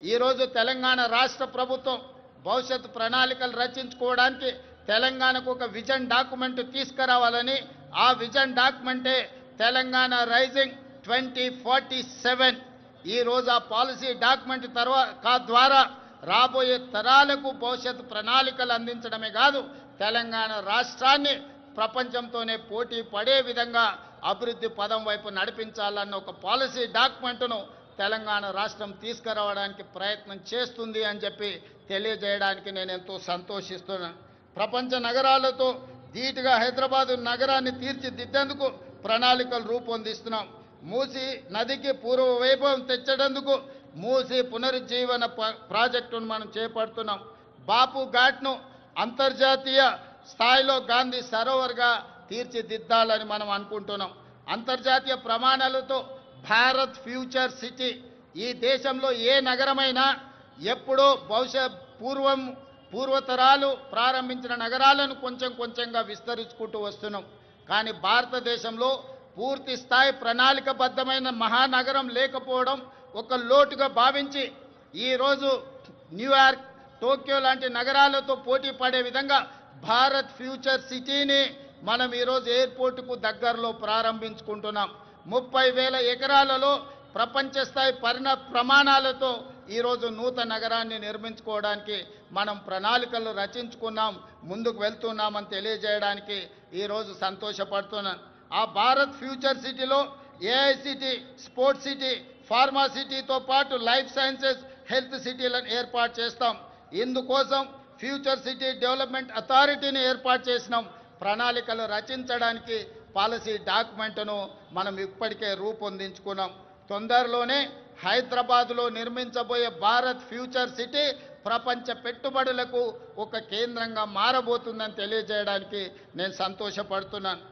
ఈ రోజు తెలంగాణ రాష్ట్ర ప్రభుత్వం భవిష్యత్తు ప్రణాళికలు రచించుకోవడానికి తెలంగాణకు ఒక విజన్ డాక్యుమెంట్ తీసుకురావాలని ఆ విజన్ డాక్యుమెంటే తెలంగాణ రైజింగ్ 2047 ఈ రోజు ఆ పాలసీ డాక్యుమెంట్ ద్వారా రాబోయే తరాలకు భవిష్యత్తు ప్రణాళికలు అందించడమే కాదు తెలంగాణ రాష్ట్రాన్ని ప్రపంచంతోనే పోటీ పడే విధంగా అభివృద్ధి పదం వైపు నడిపించాలన్న ఒక పాలసీ డాక్యుమెంట్ను తెలంగాణ రాష్ట్రం తీసుకురావడానికి ప్రయత్నం చేస్తుంది అని చెప్పి తెలియజేయడానికి నేను ఎంతో సంతోషిస్తున్నాను. ప్రపంచ నగరాలతో ధీటుగా హైదరాబాద్ నగరాన్ని తీర్చిదిద్దేందుకు ప్రణాళికలు రూపొందిస్తున్నాం. మూసీ నదికి పూర్వ వైభవం తెచ్చేందుకు మూసీ పునరుజ్జీవన ప్రాజెక్టును మనం చేపడుతున్నాం. బాపు ఘాట్ను అంతర్జాతీయ స్థాయిలో గాంధీ సరోవర్గా తీర్చిదిద్దాలని మనం అనుకుంటున్నాం. అంతర్జాతీయ ప్రమాణాలతో భారత్ ఫ్యూచర్ సిటీ ఈ దేశంలో ఏ నగరమైనా ఎప్పుడో పూర్వతరాలు ప్రారంభించిన నగరాలను కొంచెం కొంచెంగా విస్తరించుకుంటూ వస్తున్నాం. కానీ భారతదేశంలో పూర్తి స్థాయి ప్రణాళికబద్ధమైన మహానగరం లేకపోవడం ఒక లోటుగా భావించి ఈరోజు న్యూయార్క్, టోక్యో లాంటి నగరాలతో పోటీ పడే విధంగా భారత్ ఫ్యూచర్ సిటీని మనం ఈరోజు ఎయిర్పోర్టుకు దగ్గరలో ప్రారంభించుకుంటున్నాం. 30,000 ఎకరాలలో ప్రపంచ స్థాయి ప్రమాణాలతో ఈరోజు నూతన నగరాన్ని నిర్మించుకోవడానికి మనం ప్రణాళికలు రచించుకున్నాం, ముందుకు వెళ్తున్నామని తెలియజేయడానికి ఈరోజు సంతోషపడుతున్నాను. ఆ భారత్ ఫ్యూచర్ సిటీలో ఏఐసిటీ, స్పోర్ట్స్ సిటీ, ఫార్మా సిటీతో పాటు లైఫ్ సైన్సెస్, హెల్త్ సిటీలను ఏర్పాటు చేస్తాం. ఇందుకోసం ఫ్యూచర్ సిటీ డెవలప్మెంట్ అథారిటీని ఏర్పాటు చేసినాం. ప్రణాళికలు రచించడానికి పాలసీ డాక్యుమెంట్ను మనం ఇప్పటికే రూపొందించుకున్నాం. తొందరలోనే హైదరాబాద్లో నిర్మించబోయే భారత్ ఫ్యూచర్ సిటీ ప్రపంచ పెట్టుబడులకు ఒక కేంద్రంగా మారబోతుందని తెలియజేయడానికి నేను సంతోషపడుతున్నాను.